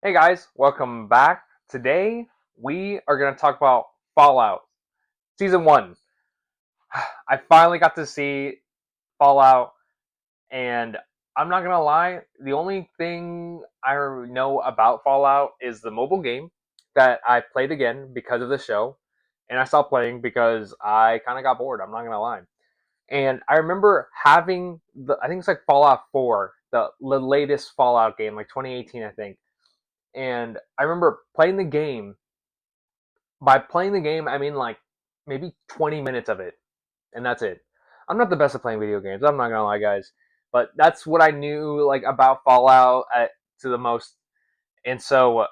Hey guys, welcome back. Today we are going to talk about Fallout Season 1. I finally got to see Fallout, and I'm not going to lie, the only thing I know about Fallout is the mobile game that I played again because of the show, and I stopped playing because I kind of got bored. I'm not going to lie. And I remember having I think it's like Fallout 4, the latest Fallout game, like 2018, I think. And I remember playing the game. By playing the game, I mean like maybe 20 minutes of it, and that's it. I'm not the best at playing video games. I'm not gonna lie, guys, but that's what I knew like about Fallout to the most. And so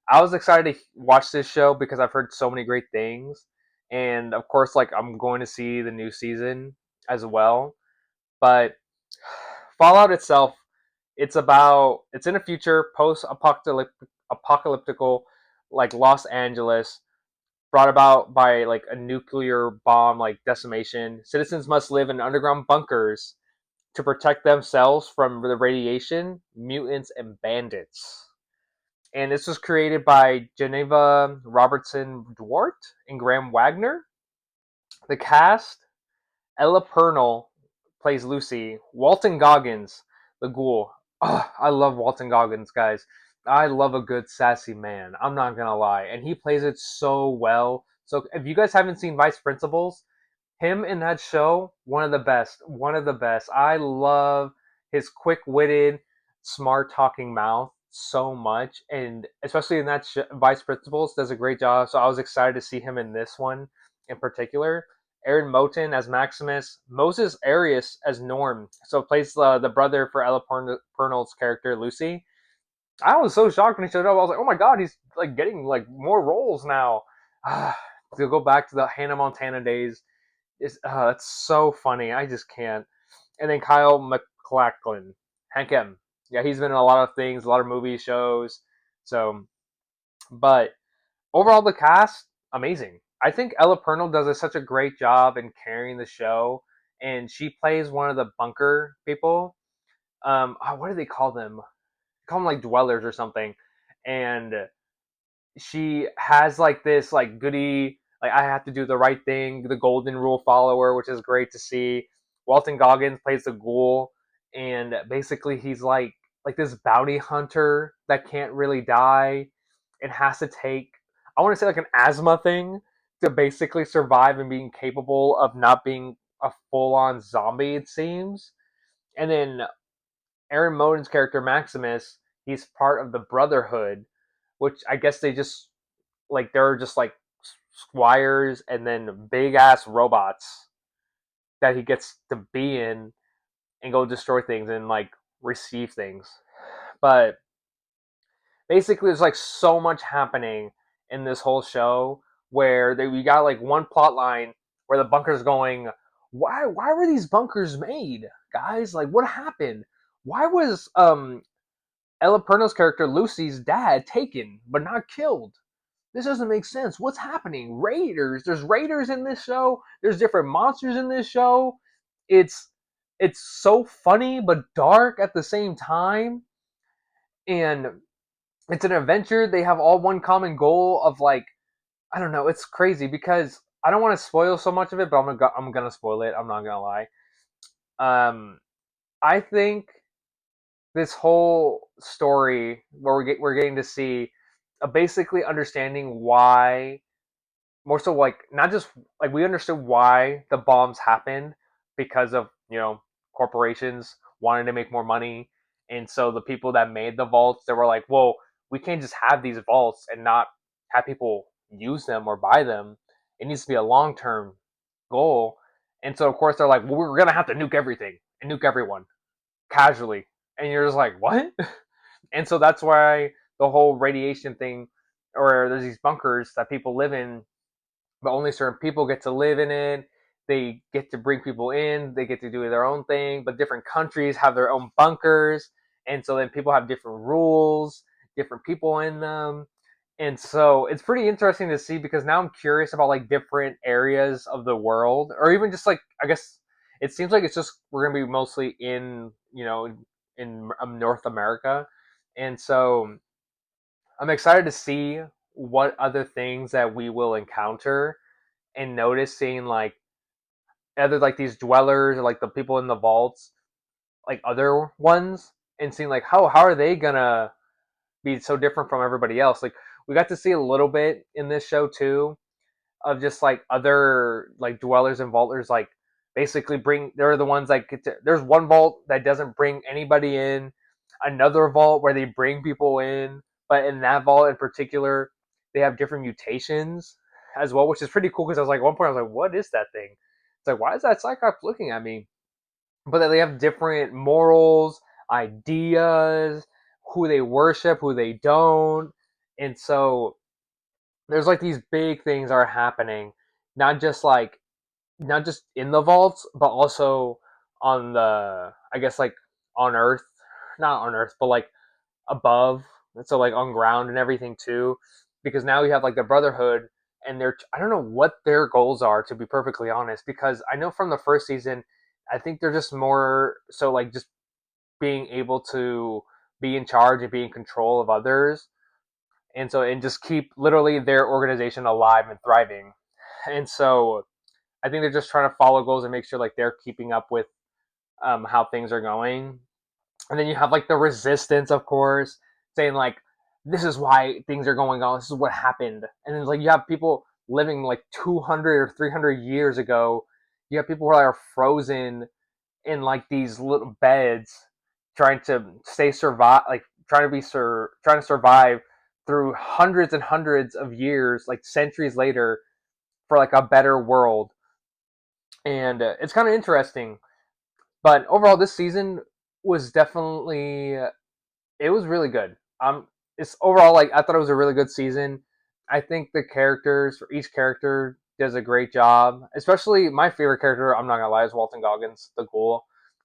I was excited to watch this show because I've heard so many great things, and of course, like I'm going to see the new season as well. But Fallout itself, it's in a future post-apocalyptical like Los Angeles, brought about by like a nuclear bomb like decimation. Citizens must live in underground bunkers to protect themselves from the radiation, mutants, and bandits. And this was created by Geneva Robertson Dwart and Graham Wagner. The cast: Ella Purnell plays Lucy. Walton Goggins, the ghoul. Oh, I love Walton Goggins, guys. I love a good sassy man. I'm not gonna lie, and he plays it so well. So if you guys haven't seen Vice Principals, him in that show, one of the best. One of the best. I love his quick-witted, smart-talking mouth so much, and especially in that Vice Principals, does a great job. So I was excited to see him in this one in particular. Aaron Moten as Maximus, Moses Arias as Norm. So plays the brother for Ella Purnell's character Lucy. I was so shocked when he showed up. I was like, oh my god, he's like getting like more roles now. To go back to the Hannah Montana days, it's so funny. I just can't. And then Kyle MacLachlan, Hank M. Yeah, he's been in a lot of things, a lot of movie shows. So, but overall, the cast amazing. I think Ella Purnell does such a great job in carrying the show, and she plays one of the bunker people. What do they call them? They call them like dwellers or something. And she has like this like goody, like I have to do the right thing, the golden rule follower, which is great to see. Walton Goggins plays the ghoul, and basically he's like this bounty hunter that can't really die and has to take, I want to say like an asthma thing to basically survive and being capable of not being a full on zombie, it seems. And then Aaron Moden's character Maximus, he's part of the Brotherhood, which I guess they just like they're just like squires and then big ass robots that he gets to be in and go destroy things and like receive things. But basically, there's like so much happening in this whole show where we got like one plot line where the bunker's going, why were these bunkers made, guys? Like what happened? Why was Ella Purnell's character Lucy's dad taken but not killed? This doesn't make sense. What's happening? Raiders. There's raiders in this show. There's different monsters in this show. It's it's so funny but dark at the same time, and it's an adventure. They have all one common goal of like, I don't know. It's crazy because I don't want to spoil so much of it, but I'm gonna spoil it. I'm not gonna lie. Um, I think this whole story where we're getting to see basically understanding why, more so like not just like we understood why the bombs happened because of corporations wanting to make more money, and so the people that made the vaults, they were like, well, we can't just have these vaults and not have people use them or buy them. It needs to be a long-term goal. And so of course they're like, well, we're gonna have to nuke everything and nuke everyone casually, and you're just like, what? And so that's why the whole radiation thing, or there's these bunkers that people live in, but only certain people get to live in it. They get to bring people in. They get to do their own thing. But different countries have their own bunkers, and so then people have different rules, different people in them, and so it's pretty interesting to see because now I'm curious about like different areas of the world, or even just like I guess it seems like it's just we're gonna be mostly in North America, and so I'm excited to see what other things that we will encounter and noticing like other like these dwellers or like the people in the vaults, like other ones, and seeing like how are they gonna be so different from everybody else. Like we got to see a little bit in this show too of just like other like dwellers and vaulters like basically bring they're the ones like there's one vault that doesn't bring anybody in, another vault where they bring people in, but in that vault in particular they have different mutations as well, which is pretty cool because I was like at one point I was like, what is that thing? It's like, why is that Cyclops looking at me? But then they have different morals, ideas, who they worship, who they don't. And so there's like these big things are happening, not just like not just in the vaults, but also on the I guess like on Earth, not on Earth, but like above, so like on ground and everything too, because now you have like the Brotherhood, and they're I don't know what their goals are to be perfectly honest, because I know from the first season, I think they're just more so like just being able to be in charge and be in control of others, and so and just keep literally their organization alive and thriving, and so I think they're just trying to follow goals and make sure like they're keeping up with how things are going. And then you have like the resistance, of course, saying like this is why things are going on. This is what happened. And then like you have people living like 200 or 300 years ago. You have people who are frozen in like these little beds, trying to stay survive, like trying to survive through hundreds and hundreds of years, like centuries later, for like a better world. And it's kind of interesting. But overall, this season was definitely it was really good. It's overall like I thought it was a really good season. I think the characters for each character does a great job. Especially my favorite character, I'm not gonna lie, is Walton Goggins, the Ghoul.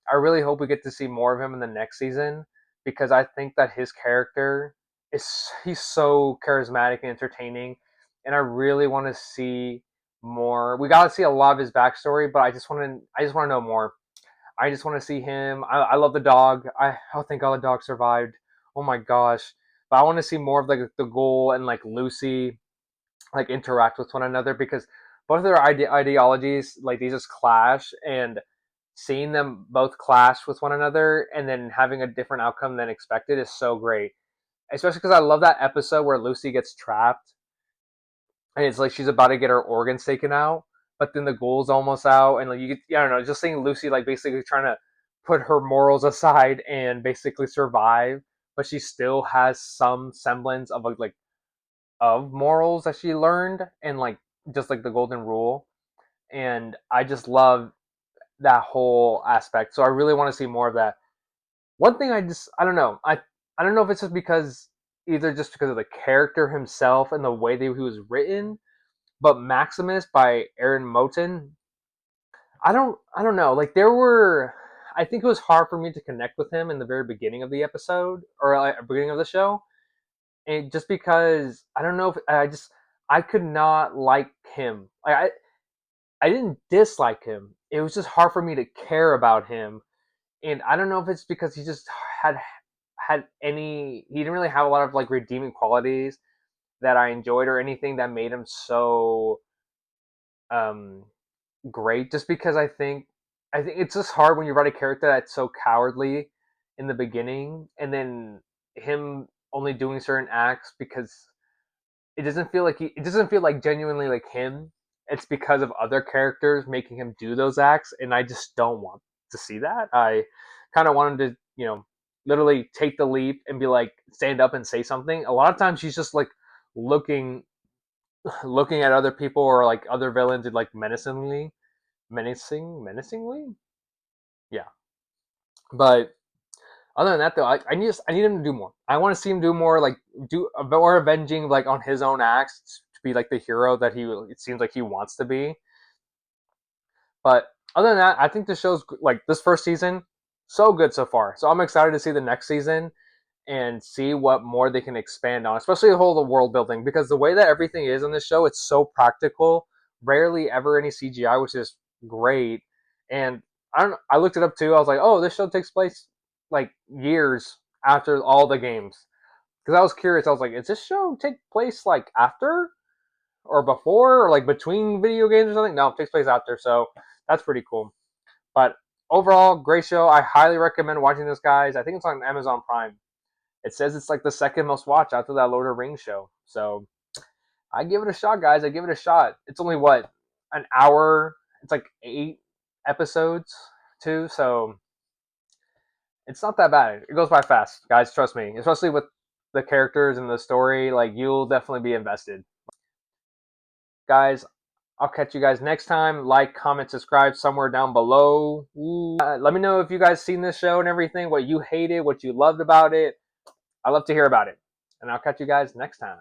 I really hope we get to see more of him in the next season because I think that his character is he's so charismatic and entertaining, and I really want to see more. We got to see a lot of his backstory, but I just want to know more. I just want to see him. I love the dog. Oh thank God the dog survived. Oh my gosh! But I want to see more of like the Ghoul and like Lucy like interact with one another because both of their ideologies like they just clash, and seeing them both clash with one another and then having a different outcome than expected is so great. Especially because I love that episode where Lucy gets trapped and it's like she's about to get her organs taken out, but then the Ghoul's almost out, and like you get, I don't know, just seeing Lucy like basically trying to put her morals aside and basically survive, but she still has some semblance of like of morals that she learned, and like just like the golden rule, and I just love that whole aspect. So I really want to see more of that. One thing I don't know, I don't know if it's just because either just because of the character himself and the way that he was written, but Maximus by Aaron Moten, I don't know. Like there were I think it was hard for me to connect with him in the very beginning of the episode or like, beginning of the show. And just because I don't know if I could not like him. I didn't dislike him. It was just hard for me to care about him. And I don't know if it's because he just had he didn't really have a lot of like redeeming qualities that I enjoyed or anything that made him so um great, just because I think it's just hard when you write a character that's so cowardly in the beginning and then him only doing certain acts because it doesn't feel like genuinely like him. It's because of other characters making him do those acts, and I just don't want to see that. I kind of want him to, literally take the leap and be like stand up and say something. A lot of times he's just like looking looking at other people or like other villains and like menacingly. Yeah, but other than that, though, I need him to do more. I want to see him do more, like do more avenging, like on his own acts to be like the hero that he it seems like he wants to be. But other than that, I think the show's like this first season so good so far. So I'm excited to see the next season and see what more they can expand on, especially the whole the world building because the way that everything is in this show, it's so practical. Rarely ever any CGI, which is great. And I looked it up too. I was like, oh, this show takes place like years after all the games because I was curious. I was like, is this show take place like after or before or like between video games or something? No, it takes place after. So that's pretty cool. But overall, great show. I highly recommend watching this, guys. I think it's on Amazon Prime. It says it's like the second most watched after that Lord of the Rings show. So I give it a shot, guys. I give it a shot. It's only what, an hour. It's like 8 episodes too. So it's not that bad. It goes by fast, guys. Trust me. Especially with the characters and the story, like you'll definitely be invested, guys. I'll catch you guys next time. Like, comment, subscribe somewhere down below. Let me know if you guys seen this show and everything, what you hated, what you loved about it. I love to hear about it. And I'll catch you guys next time.